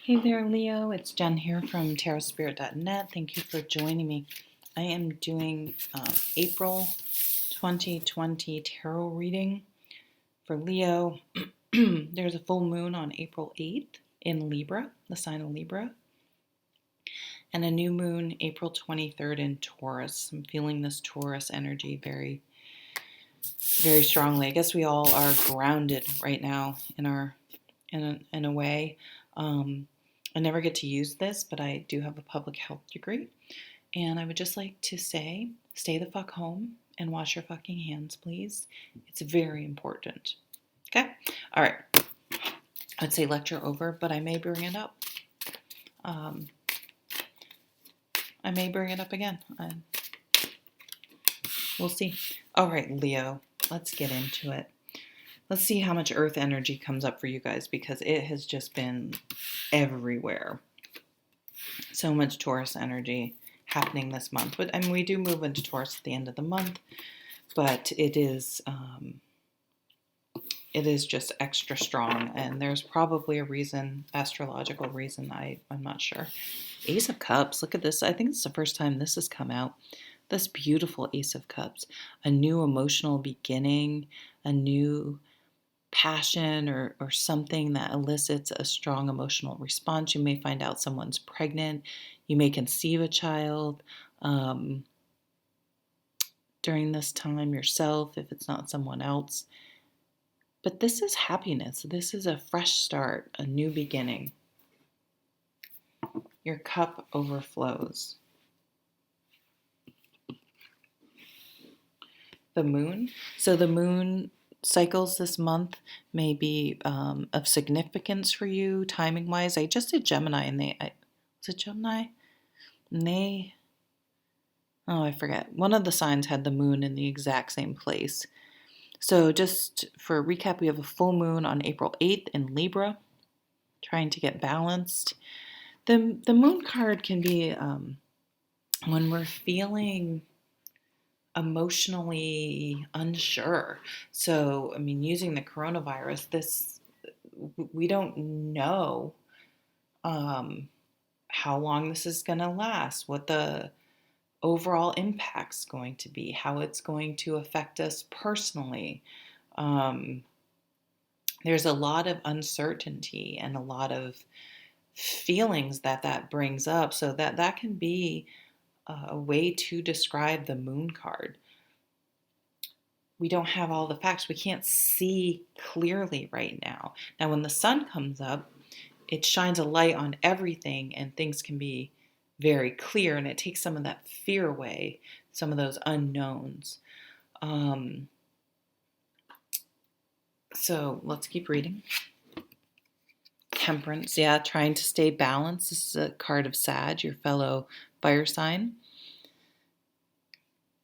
Hey there, Leo. It's Jen here from tarotspirit.net. Thank you for joining me. I am doing April 2020 tarot reading for Leo. There's a full moon on April 8th in Libra, the sign of Libra, and a new moon April 23rd in Taurus. I'm feeling this Taurus energy very, very strongly. I guess we all are grounded right now in a way. I never get to use this, but I do have a public health degree. And I would just like to say, stay the fuck home and wash your fucking hands, please. It's very important. Okay? All right. I'd say lecture over, but I may bring it up. I may bring it up again. We'll see. All right, Leo, let's get into it. Let's see how much earth energy comes up for you guys, because it has just been everywhere. So much Taurus energy happening this month. But I mean, we do move into Taurus at the end of the month, but it is just extra strong, and there's probably a reason, astrological reason. I'm not sure. Ace of Cups. Look at this. I think it's the first time this has come out. This beautiful Ace of Cups. A new emotional beginning, a new passion or something that elicits a strong emotional response. You may find out someone's pregnant. You may conceive a child during this time yourself, if it's not someone else. But this is happiness. This is a fresh start, a new beginning. Your cup overflows. The moon. So the moon cycles this month may be of significance for you, timing-wise. I just did Gemini, and was it Gemini? And I forget. One of the signs had the moon in the exact same place. So just for a recap, we have a full moon on April 8th in Libra, trying to get balanced. The moon card can be when we're feeling emotionally unsure. So, I mean, using the coronavirus, we don't know how long this is going to last, what the overall impact's going to be, how it's going to affect us personally. There's a lot of uncertainty and a lot of feelings that brings up, so that can be a way to describe the moon card. We don't have all the facts. We can't see clearly right now. Now, when the sun comes up, it shines a light on everything, and things can be very clear, and it takes some of that fear away, some of those unknowns. So let's keep reading. Temperance, yeah, trying to stay balanced. This is a card of Sag, your fellow fire sign.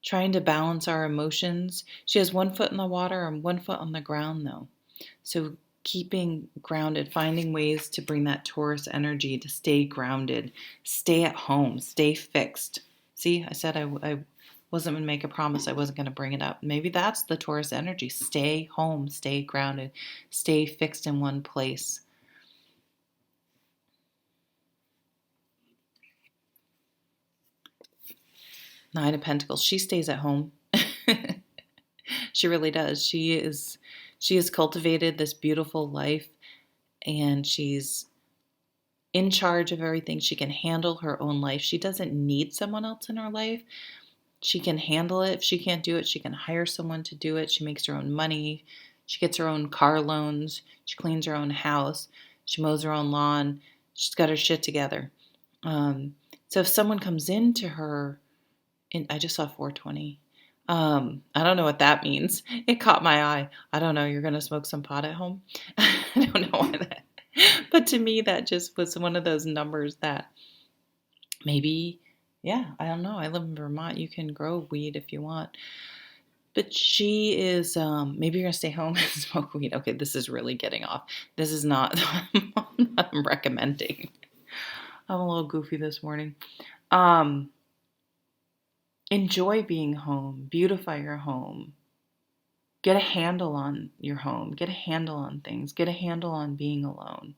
Trying to balance our emotions. She has 1 foot in the water and 1 foot on the ground, though. So keeping grounded, finding ways to bring that Taurus energy to stay grounded, stay at home, stay fixed. See, I said I wasn't going to make a promise. I wasn't going to bring it up. Maybe that's the Taurus energy. Stay home, stay grounded, stay fixed in one place. Nine of Pentacles. She stays at home. She really does. She has cultivated this beautiful life, and she's in charge of everything. She can handle her own life. She doesn't need someone else in her life. She can handle it. If she can't do it, she can hire someone to do it. She makes her own money. She gets her own car loans. She cleans her own house. She mows her own lawn. She's got her shit together. So if someone comes into her, I just saw 420. I don't know what that means. It caught my eye. I don't know. You're going to smoke some pot at home? I don't know what that. But to me, that just was one of those numbers that maybe, yeah, I don't know. I live in Vermont. You can grow weed if you want. But she is, maybe you're going to stay home and smoke weed. Okay, this is really getting off. This is not what I'm recommending. I'm a little goofy this morning. Enjoy being home. Beautify your home. Get a handle on your home. Get a handle on things. Get a handle on being alone.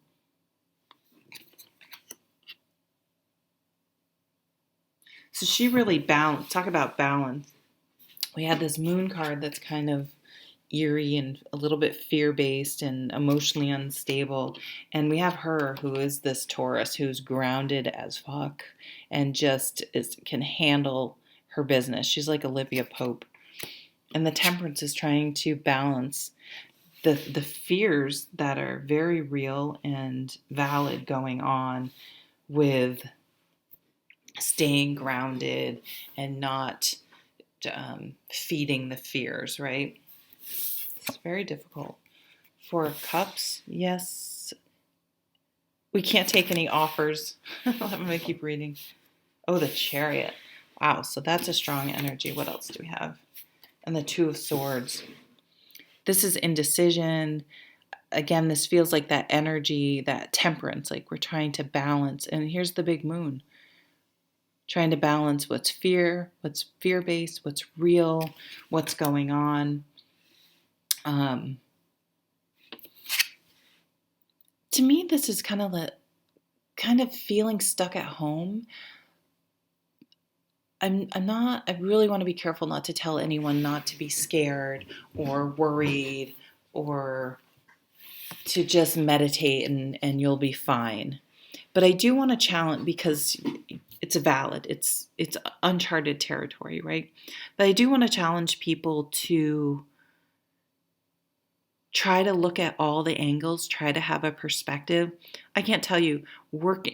So she really balanced. Talk about balance. We had this moon card that's kind of eerie and a little bit fear-based and emotionally unstable. And we have her who is this Taurus who's grounded as fuck and just can handle her business. She's like Olivia Pope. And the Temperance is trying to balance the fears that are very real and valid going on with staying grounded and not feeding the fears, right? It's very difficult. Four of Cups, yes. We can't take any offers. Let me keep reading. Oh, the Chariot. Wow, so that's a strong energy. What else do we have? And the Two of Swords. This is indecision. Again, this feels like that energy, that temperance, like we're trying to balance. And here's the big moon. Trying to balance what's fear-based, what's real, what's going on. To me, this is kind of feeling stuck at home. I really want to be careful not to tell anyone not to be scared or worried or to just meditate and you'll be fine. But I do want to challenge, because it's valid. It's uncharted territory, right? But I do want to challenge people to try to look at all the angles, try to have a perspective. I can't tell you,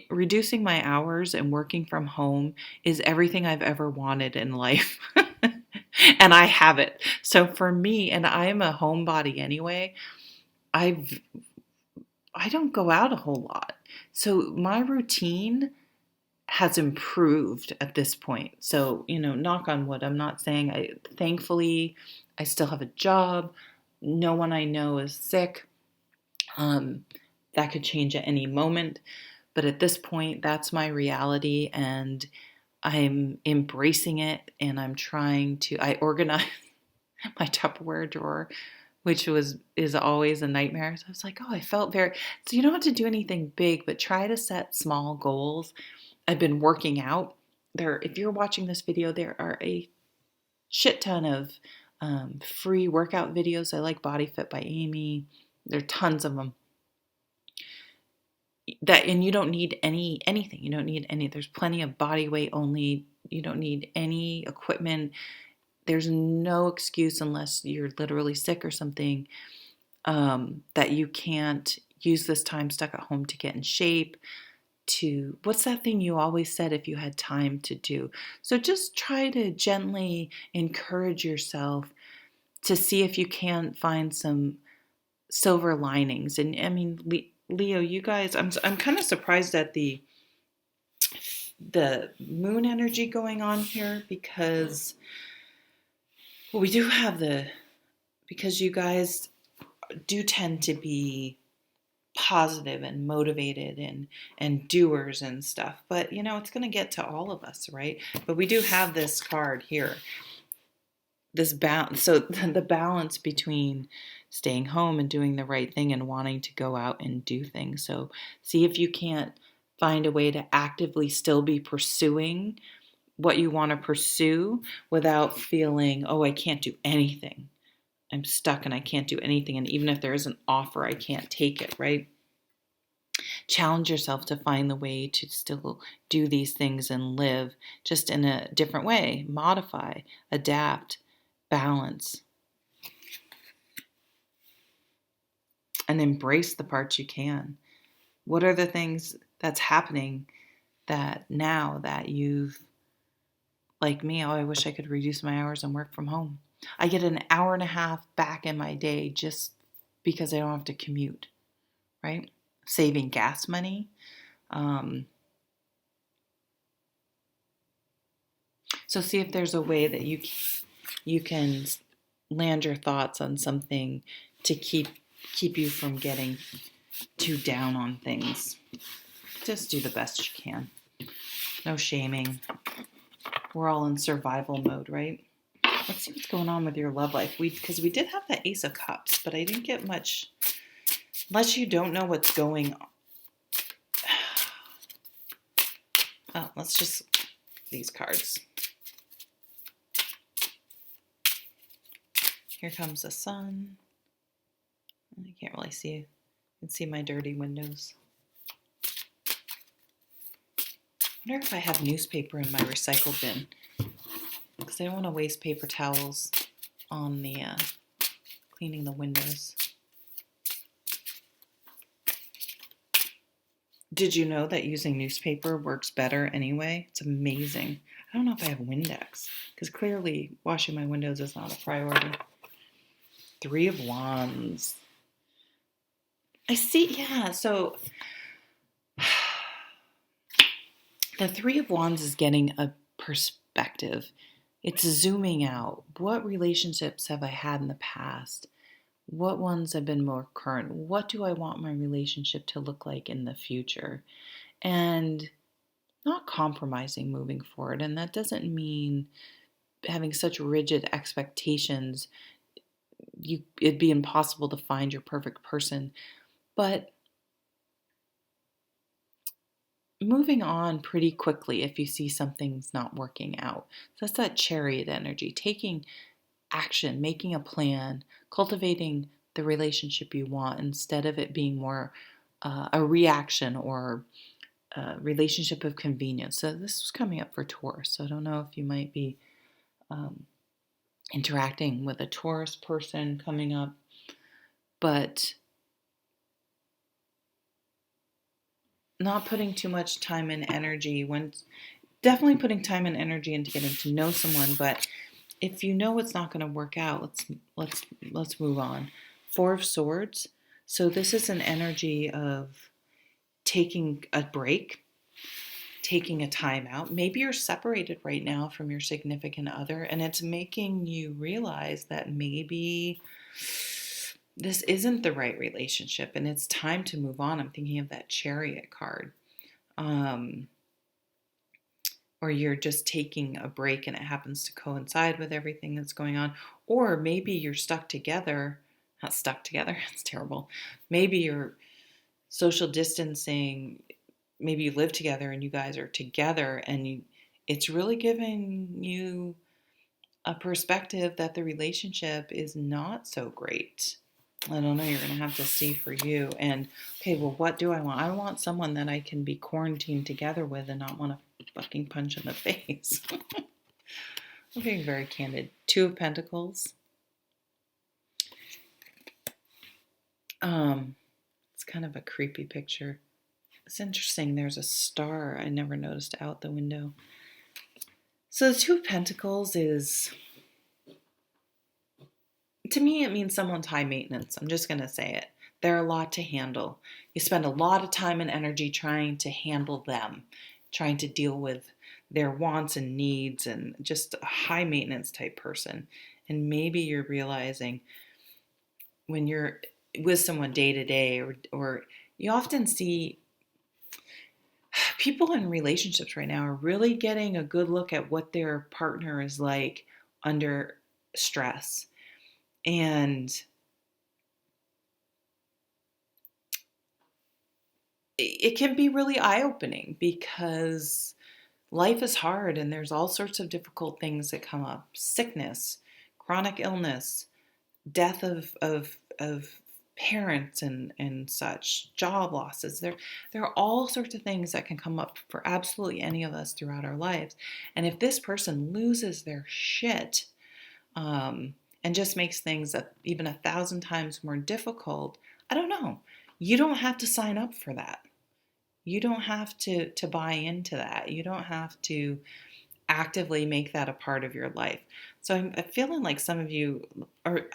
reducing my hours and working from home is everything I've ever wanted in life. And I have it. So for me, and I'm a homebody anyway, I don't go out a whole lot. So my routine has improved at this point. So, knock on wood, I'm not saying thankfully, I still have a job. No one I know is sick. That could change at any moment. But at this point, that's my reality and I'm embracing it and I organize my Tupperware drawer, which is always a nightmare. So I was like, I felt so you don't have to do anything big, but try to set small goals. I've been working out. If you're watching this video, there are a shit ton of free workout videos. I like Body Fit by Amy. There are tons of them. And you don't need anything. You don't need any. There's plenty of body weight only. You don't need any equipment. There's no excuse unless you're literally sick or something that you can't use this time stuck at home to get in shape. What's that thing you always said if you had time to do? So just try to gently encourage yourself to see if you can find some silver linings. And I mean, Leo, you guys, I'm kind of surprised at the moon energy going on here because we do have because you guys do tend to be positive and motivated and doers and stuff, but it's going to get to all of us, right? But we do have this card here, this balance. So the balance between staying home and doing the right thing and wanting to go out and do things. So see if you can't find a way to actively still be pursuing what you want to pursue without feeling, I can't do anything. I'm stuck and I can't do anything. And even if there is an offer, I can't take it, right? Challenge yourself to find the way to still do these things and live just in a different way. Modify, adapt, balance, and embrace the parts you can. What are the things that's happening that now that you've, like me, I wish I could reduce my hours and work from home. I get an hour and a half back in my day just because I don't have to commute, right? Saving gas money. So see if there's a way that you can land your thoughts on something to keep you from getting too down on things. Just do the best you can. No shaming. We're all in survival mode, right? Let's see what's going on with your love life. Because we did have the Ace of Cups, but I didn't get much. Unless you don't know what's going on. Oh, let's just these cards. Here comes the sun. I can't really see. You can see my dirty windows. I wonder if I have newspaper in my recycle bin, because I don't want to waste paper towels on the cleaning the windows. Did you know that using newspaper works better anyway? It's amazing. I don't know if I have Windex, because clearly washing my windows is not a priority. 3 of Wands. I see, yeah, so the 3 of Wands is getting a perspective. It's zooming out. What relationships have I had in the past? What ones have been more current? What do I want my relationship to look like in the future? And not compromising moving forward. And that doesn't mean having such rigid expectations. It'd be impossible to find your perfect person. But moving on pretty quickly if you see something's not working out. So that's that Chariot energy, taking action, making a plan, cultivating the relationship you want instead of it being more a reaction or a relationship of convenience. So this was coming up for Taurus. So I don't know if you might be interacting with a Taurus person coming up, but not putting too much time and energy definitely putting time and energy into getting to know someone, but if you know it's not going to work out, let's move on. 4 of Swords. So this is an energy of taking a break, taking a time out. Maybe you're separated right now from your significant other, and it's making you realize that maybe this isn't the right relationship and it's time to move on. I'm thinking of that Chariot card. Or you're just taking a break and it happens to coincide with everything that's going on. Or maybe you're stuck together. Not stuck together, it's terrible. Maybe you're social distancing. Maybe you live together and you guys are together and it's really giving you a perspective that the relationship is not so great. I don't know, you're going to have to see for you. And, okay, well, what do I want? I want someone that I can be quarantined together with and not want to fucking punch in the face. I'm being very candid. 2 of Pentacles. It's kind of a creepy picture. It's interesting. There's a star I never noticed out the window. So the 2 of Pentacles is, to me, it means someone's high maintenance. I'm just going to say it. They're a lot to handle. You spend a lot of time and energy trying to handle them, trying to deal with their wants and needs, and just a high maintenance type person. And maybe you're realizing when you're with someone day to day, or you often see people in relationships right now are really getting a good look at what their partner is like under stress. And it can be really eye-opening because life is hard and there's all sorts of difficult things that come up. Sickness, chronic illness, death of parents and such, job losses. There are all sorts of things that can come up for absolutely any of us throughout our lives. And if this person loses their shit, and just makes things even 1,000 times more difficult, I don't know. You don't have to sign up for that. You don't have to buy into that. You don't have to actively make that a part of your life. So I'm feeling like some of you are,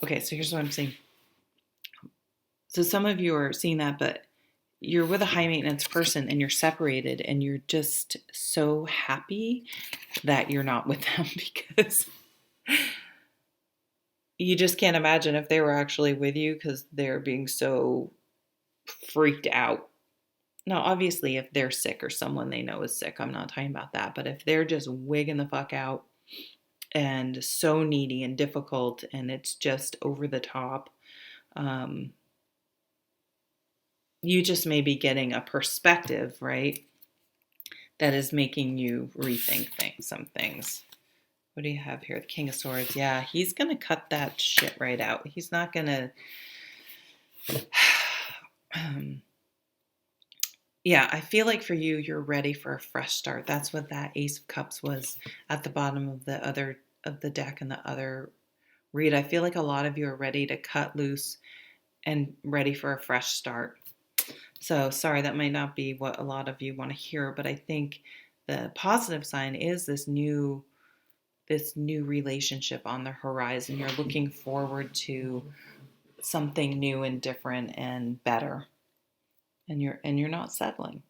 okay, so here's what I'm saying. So some of you are seeing that, but you're with a high maintenance person and you're separated and you're just so happy that you're not with them because you just can't imagine if they were actually with you because they're being so freaked out. Now, obviously, if they're sick or someone they know is sick, I'm not talking about that. But if they're just wigging the fuck out and so needy and difficult and it's just over the top, you just may be getting a perspective, right? that is making you rethink some things. What do you have here? The King of Swords. Yeah, he's going to cut that shit right out. He's not going to... yeah, I feel like for you, you're ready for a fresh start. That's what that Ace of Cups was at the bottom of the deck and the other read. I feel like a lot of you are ready to cut loose and ready for a fresh start. So sorry, that might not be what a lot of you want to hear, but I think the positive sign is this new relationship on the horizon. You're looking forward to something new and different and better. And you're not settling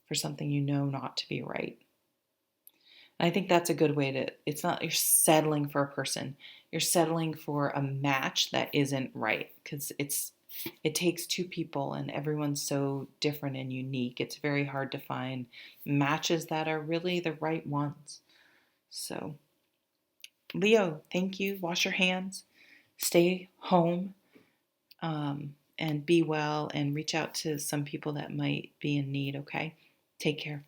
for something you know not to be right. And I think that's a good way to... it's not you're settling for a person. You're settling for a match that isn't right, because it takes two people and everyone's so different and unique. It's very hard to find matches that are really the right ones. So, Leo, thank you. Wash your hands, stay home, and be well, and reach out to some people that might be in need, okay? Take care.